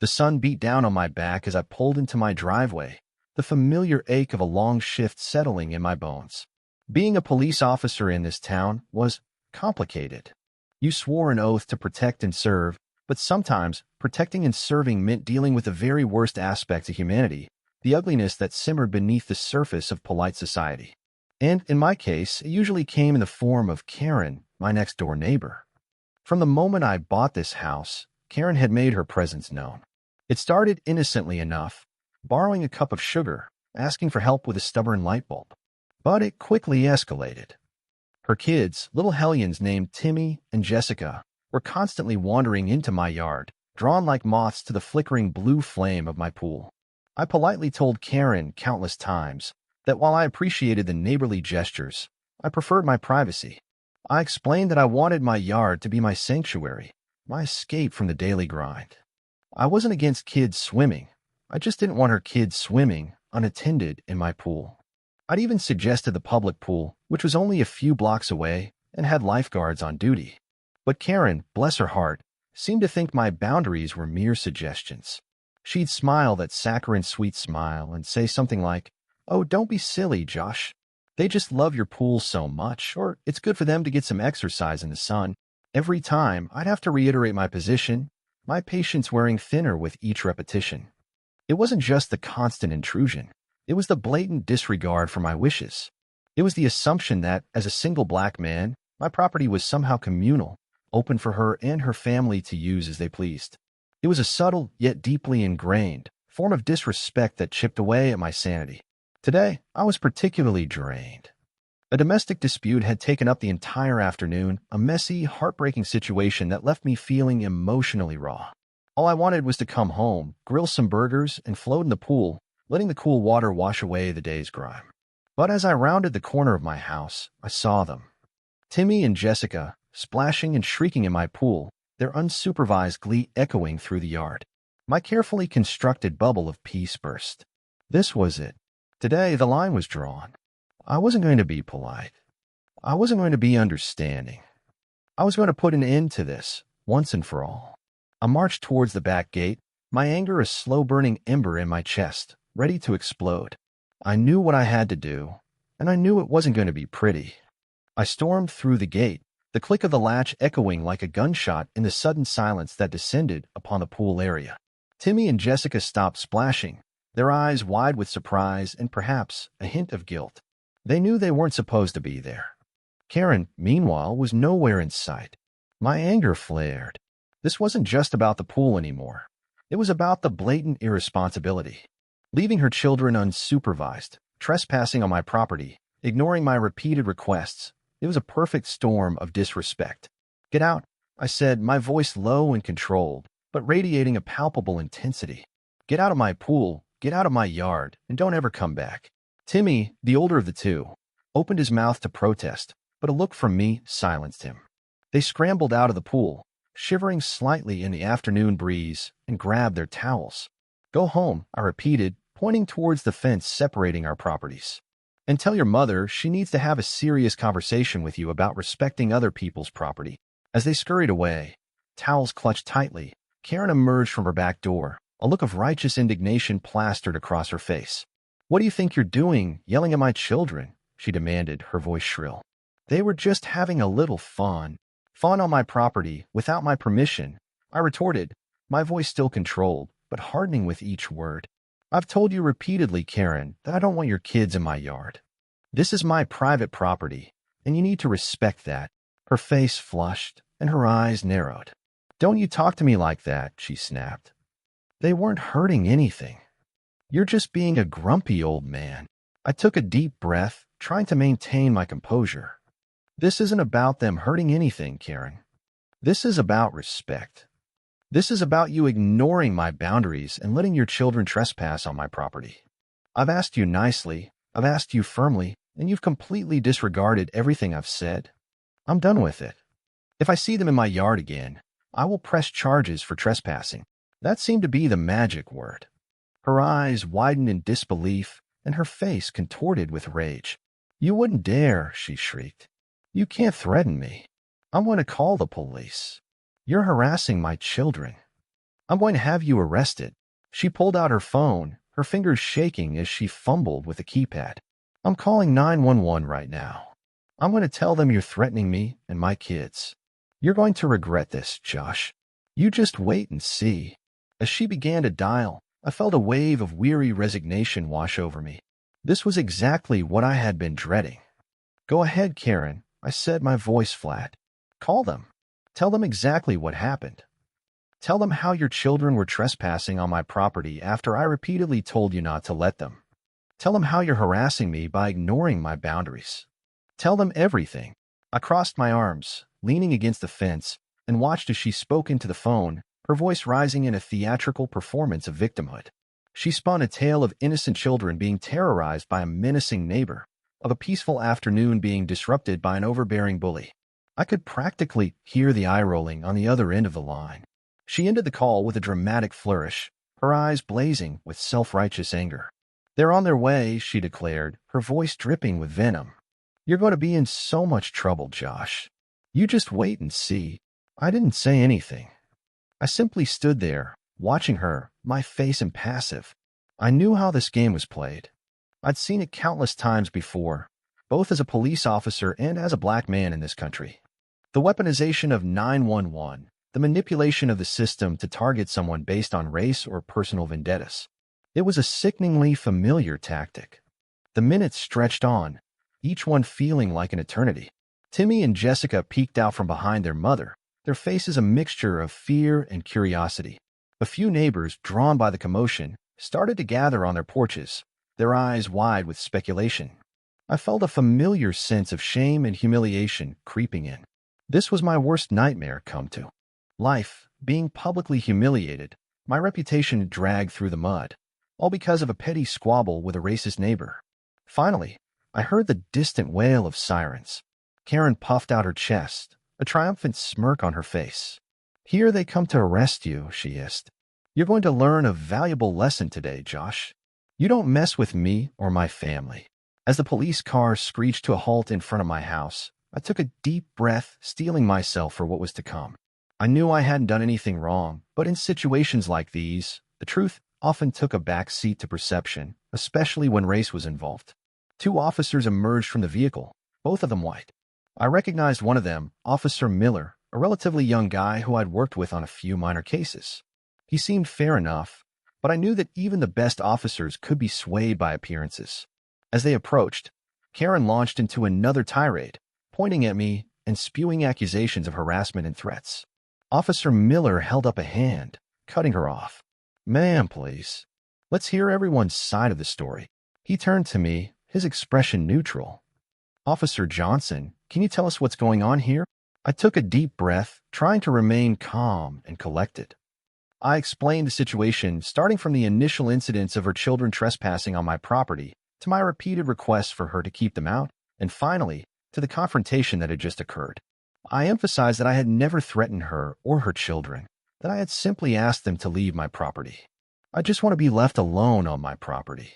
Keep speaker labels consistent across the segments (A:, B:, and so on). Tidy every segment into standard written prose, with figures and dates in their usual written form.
A: The sun beat down on my back as I pulled into my driveway, the familiar ache of a long shift settling in my bones. Being a police officer in this town was complicated. You swore an oath to protect and serve, but sometimes protecting and serving meant dealing with the very worst aspects of humanity, the ugliness that simmered beneath the surface of polite society. And in my case, it usually came in the form of Karen, my next-door neighbor. From the moment I bought this house, Karen had made her presence known. It started innocently enough, borrowing a cup of sugar, asking for help with a stubborn light bulb. But it quickly escalated. Her kids, little hellions named Timmy and Jessica, were constantly wandering into my yard, drawn like moths to the flickering blue flame of my pool. I politely told Karen countless times that while I appreciated the neighborly gestures, I preferred my privacy. I explained that I wanted my yard to be my sanctuary, my escape from the daily grind. I wasn't against kids swimming. I just didn't want her kids swimming unattended in my pool. I'd even suggested the public pool, which was only a few blocks away and had lifeguards on duty. But Karen, bless her heart, seemed to think my boundaries were mere suggestions. She'd smile that saccharine sweet smile and say something like, "Oh, don't be silly, Josh. They just love your pool so much, or it's good for them to get some exercise in the sun." Every time, I'd have to reiterate my position, my patience wearing thinner with each repetition. It wasn't just the constant intrusion. It was the blatant disregard for my wishes. It was the assumption that, as a single black man, my property was somehow communal, open for her and her family to use as they pleased. It was a subtle, yet deeply ingrained, form of disrespect that chipped away at my sanity. Today, I was particularly drained. A domestic dispute had taken up the entire afternoon, a messy, heartbreaking situation that left me feeling emotionally raw. All I wanted was to come home, grill some burgers, and float in the pool, letting the cool water wash away the day's grime. But as I rounded the corner of my house, I saw them. Timmy and Jessica, splashing and shrieking in my pool, their unsupervised glee echoing through the yard. My carefully constructed bubble of peace burst. This was it. Today, the line was drawn. I wasn't going to be polite. I wasn't going to be understanding. I was going to put an end to this, once and for all. I marched towards the back gate, my anger a slow-burning ember in my chest, ready to explode. I knew what I had to do, and I knew it wasn't going to be pretty. I stormed through the gate, the click of the latch echoing like a gunshot in the sudden silence that descended upon the pool area. Timmy and Jessica stopped splashing, their eyes wide with surprise and perhaps a hint of guilt. They knew they weren't supposed to be there. Karen, meanwhile, was nowhere in sight. My anger flared. This wasn't just about the pool anymore. It was about the blatant irresponsibility. Leaving her children unsupervised, trespassing on my property, ignoring my repeated requests. It was a perfect storm of disrespect. "Get out," I said, my voice low and controlled, but radiating a palpable intensity. "Get out of my pool, get out of my yard, and don't ever come back." Timmy, the older of the two, opened his mouth to protest, but a look from me silenced him. They scrambled out of the pool, shivering slightly in the afternoon breeze, and grabbed their towels. "Go home," I repeated, pointing towards the fence separating our properties. "And tell your mother she needs to have a serious conversation with you about respecting other people's property." As they scurried away, towels clutched tightly, Karen emerged from her back door, a look of righteous indignation plastered across her face. "What do you think you're doing, yelling at my children?" she demanded, her voice shrill. "They were just having a little fun. Fun on my property, without my permission," I retorted, my voice still controlled, but hardening with each word. "I've told you repeatedly, Karen, that I don't want your kids in my yard. This is my private property, and you need to respect that." Her face flushed, and her eyes narrowed. "Don't you talk to me like that," she snapped. "They weren't hurting anything. You're just being a grumpy old man." I took a deep breath, trying to maintain my composure. "This isn't about them hurting anything, Karen. This is about respect. This is about you ignoring my boundaries and letting your children trespass on my property. I've asked you nicely, I've asked you firmly, and you've completely disregarded everything I've said. I'm done with it. If I see them in my yard again, I will press charges for trespassing." That seemed to be the magic word. Her eyes widened in disbelief, and her face contorted with rage. "You wouldn't dare," she shrieked. "You can't threaten me. I'm going to call the police. You're harassing my children." I'm going to have you arrested. She pulled out her phone, her fingers shaking as she fumbled with the keypad. I'm calling 911 right now. I'm going to tell them you're threatening me and my kids. You're going to regret this, Josh. You just wait and see. As she began to dial, I felt a wave of weary resignation wash over me. This was exactly what I had been dreading. Go ahead, Karen, I said, my voice flat. Call them. Tell them exactly what happened. Tell them how your children were trespassing on my property after I repeatedly told you not to let them. Tell them how you're harassing me by ignoring my boundaries. Tell them everything. I crossed my arms, leaning against the fence, and watched as she spoke into the phone, her voice rising in a theatrical performance of victimhood. She spun a tale of innocent children being terrorized by a menacing neighbor, of a peaceful afternoon being disrupted by an overbearing bully. I could practically hear the eye rolling on the other end of the line. She ended the call with a dramatic flourish, her eyes blazing with self-righteous anger. They're on their way, she declared, her voice dripping with venom. You're going to be in so much trouble, Josh. You just wait and see. I didn't say anything. I simply stood there, watching her, my face impassive. I knew how this game was played. I'd seen it countless times before, both as a police officer and as a black man in this country. The weaponization of 911, the manipulation of the system to target someone based on race or personal vendettas. It was a sickeningly familiar tactic. The minutes stretched on, each one feeling like an eternity. Timmy and Jessica peeked out from behind their mother, their faces a mixture of fear and curiosity. A few neighbors, drawn by the commotion, started to gather on their porches, their eyes wide with speculation. I felt a familiar sense of shame and humiliation creeping in. This was my worst nightmare come to life, being publicly humiliated, my reputation dragged through the mud, all because of a petty squabble with a racist neighbor. Finally, I heard the distant wail of sirens. Karen puffed out her chest, a triumphant smirk on her face. Here they come to arrest you, she hissed. You're going to learn a valuable lesson today, Josh. You don't mess with me or my family. As the police car screeched to a halt in front of my house, I took a deep breath, steeling myself for what was to come. I knew I hadn't done anything wrong, but in situations like these, the truth often took a back seat to perception, especially when race was involved. Two officers emerged from the vehicle, both of them white. I recognized one of them, Officer Miller, a relatively young guy who I'd worked with on a few minor cases. He seemed fair enough, but I knew that even the best officers could be swayed by appearances. As they approached, Karen launched into another tirade, pointing at me and spewing accusations of harassment and threats. Officer Miller held up a hand, cutting her off. Ma'am, please. Let's hear everyone's side of the story. He turned to me, his expression neutral. Officer Johnson, can you tell us what's going on here? I took a deep breath, trying to remain calm and collected. I explained the situation, starting from the initial incidents of her children trespassing on my property, to my repeated requests for her to keep them out, and finally, to the confrontation that had just occurred. I emphasized that I had never threatened her or her children, that I had simply asked them to leave my property. I just want to be left alone on my property.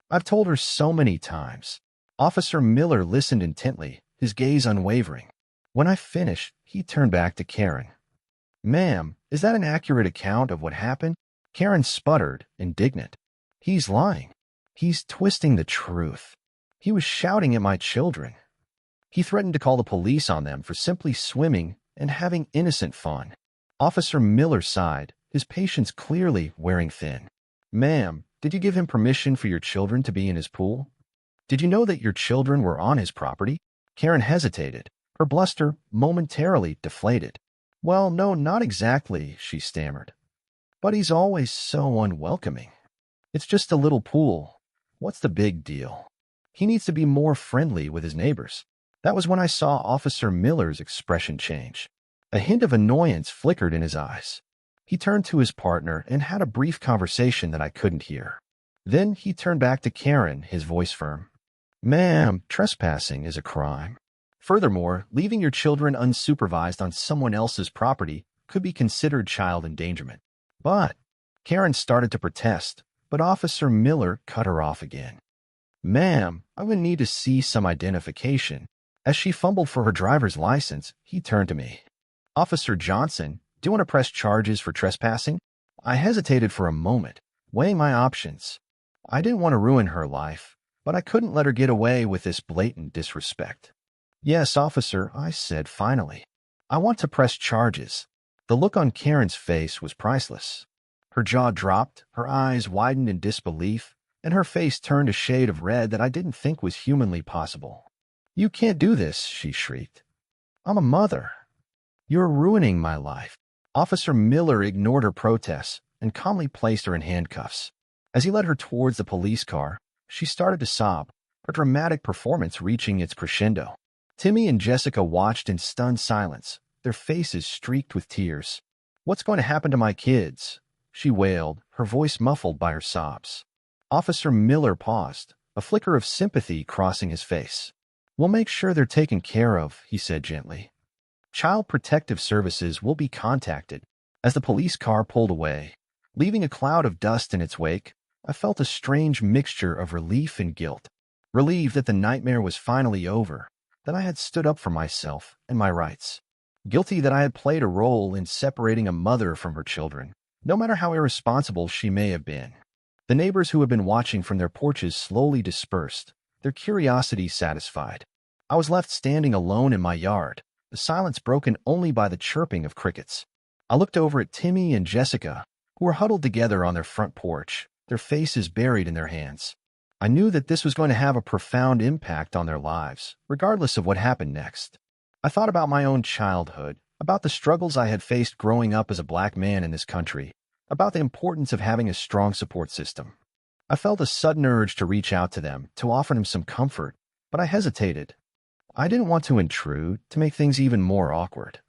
A: I've told her so many times. Officer Miller listened intently, his gaze unwavering. When I finished, he turned back to Karen. Ma'am, is that an accurate account of what happened? Karen sputtered, indignant. He's lying. He's twisting the truth. He was shouting at my children. He threatened to call the police on them for simply swimming and having innocent fun. Officer Miller sighed, his patience clearly wearing thin. Ma'am, did you give him permission for your children to be in his pool? Did you know that your children were on his property? Karen hesitated, her bluster momentarily deflated. Well, no, not exactly, she stammered. But he's always so unwelcoming. It's just a little pool. What's the big deal? He needs to be more friendly with his neighbors. That was when I saw Officer Miller's expression change. A hint of annoyance flickered in his eyes. He turned to his partner and had a brief conversation that I couldn't hear. Then he turned back to Karen, his voice firm. Ma'am, trespassing is a crime. Furthermore, leaving your children unsupervised on someone else's property could be considered child endangerment. But Karen started to protest, but Officer Miller cut her off again. Ma'am, I would need to see some identification. As she fumbled for her driver's license, he turned to me. Officer Johnson, do you want to press charges for trespassing? I hesitated for a moment, weighing my options. I didn't want to ruin her life, but I couldn't let her get away with this blatant disrespect. "Yes, officer," I said finally. "I want to press charges." The look on Karen's face was priceless. Her jaw dropped, her eyes widened in disbelief, and her face turned a shade of red that I didn't think was humanly possible. "You can't do this," she shrieked. "I'm a mother. You're ruining my life." Officer Miller ignored her protests and calmly placed her in handcuffs. As he led her towards the police car, she started to sob, her dramatic performance reaching its crescendo. Timmy and Jessica watched in stunned silence, their faces streaked with tears. "What's going to happen to my kids?" she wailed, her voice muffled by her sobs. Officer Miller paused, a flicker of sympathy crossing his face. "We'll make sure they're taken care of," he said gently. "Child Protective Services will be contacted." As the police car pulled away, leaving a cloud of dust in its wake, I felt a strange mixture of relief and guilt. Relieved that the nightmare was finally over, that I had stood up for myself and my rights. Guilty that I had played a role in separating a mother from her children, no matter how irresponsible she may have been. The neighbors who had been watching from their porches slowly dispersed, their curiosity satisfied. I was left standing alone in my yard, the silence broken only by the chirping of crickets. I looked over at Timmy and Jessica, who were huddled together on their front porch, their faces buried in their hands. I knew that this was going to have a profound impact on their lives, regardless of what happened next. I thought about my own childhood, about the struggles I had faced growing up as a black man in this country, about the importance of having a strong support system. I felt a sudden urge to reach out to them, to offer them some comfort, but I hesitated. I didn't want to intrude, to make things even more awkward.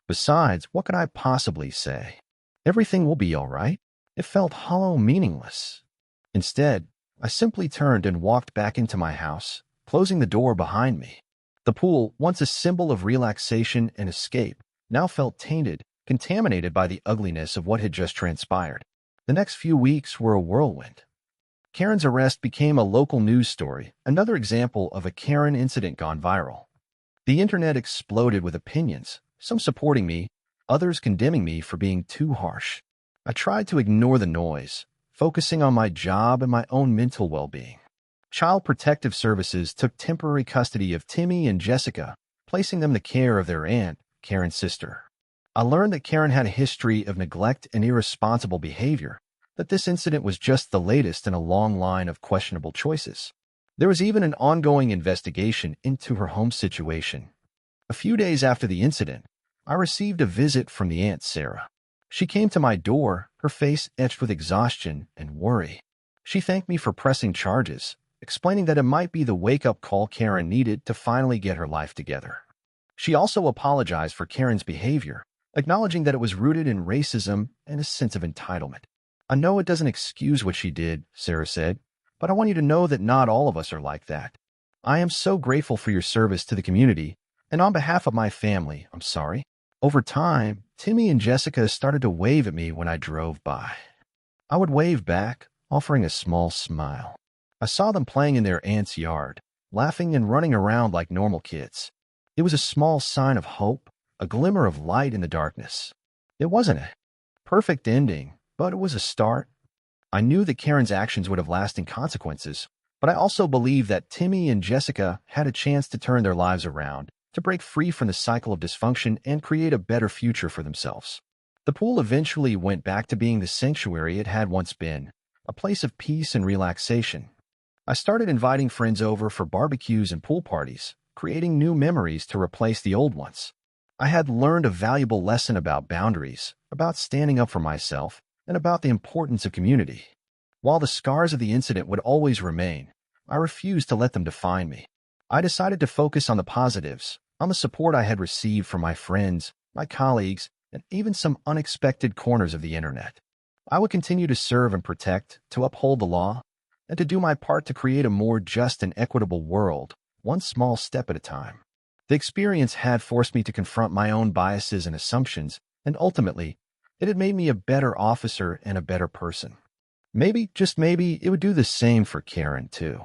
A: Besides, what could I possibly say? Everything will be all right. It felt hollow, meaningless. Instead, I simply turned and walked back into my house, closing the door behind me. The pool, once a symbol of relaxation and escape, now felt tainted, contaminated by the ugliness of what had just transpired. The next few weeks were a whirlwind. Karen's arrest became a local news story, another example of a Karen incident gone viral. The internet exploded with opinions, some supporting me, others condemning me for being too harsh. I tried to ignore the noise, focusing on my job and my own mental well-being. Child Protective Services took temporary custody of Timmy and Jessica, placing them in the care of their aunt, Karen's sister. I learned that Karen had a history of neglect and irresponsible behavior, that this incident was just the latest in a long line of questionable choices. There was even an ongoing investigation into her home situation. A few days after the incident, I received a visit from the Aunt Sarah. She came to my door, her face etched with exhaustion and worry. She thanked me for pressing charges, explaining that it might be the wake-up call Karen needed to finally get her life together. She also apologized for Karen's behavior, acknowledging that it was rooted in racism and a sense of entitlement. "I know it doesn't excuse what she did," Sarah said, "but I want you to know that not all of us are like that. I am so grateful for your service to the community, and on behalf of my family, I'm sorry." Over time, Timmy and Jessica started to wave at me when I drove by. I would wave back, offering a small smile. I saw them playing in their aunt's yard, laughing and running around like normal kids. It was a small sign of hope, a glimmer of light in the darkness. It wasn't a perfect ending, but it was a start. I knew that Karen's actions would have lasting consequences, but I also believed that Timmy and Jessica had a chance to turn their lives around, to break free from the cycle of dysfunction and create a better future for themselves. The pool eventually went back to being the sanctuary it had once been, a place of peace and relaxation. I started inviting friends over for barbecues and pool parties, creating new memories to replace the old ones. I had learned a valuable lesson about boundaries, about standing up for myself, and about the importance of community. While the scars of the incident would always remain, I refused to let them define me. I decided to focus on the positives, on the support I had received from my friends, my colleagues, and even some unexpected corners of the internet. I would continue to serve and protect, to uphold the law, and to do my part to create a more just and equitable world, one small step at a time. The experience had forced me to confront my own biases and assumptions, and ultimately, it had made me a better officer and a better person. Maybe, just maybe, it would do the same for Karen, too.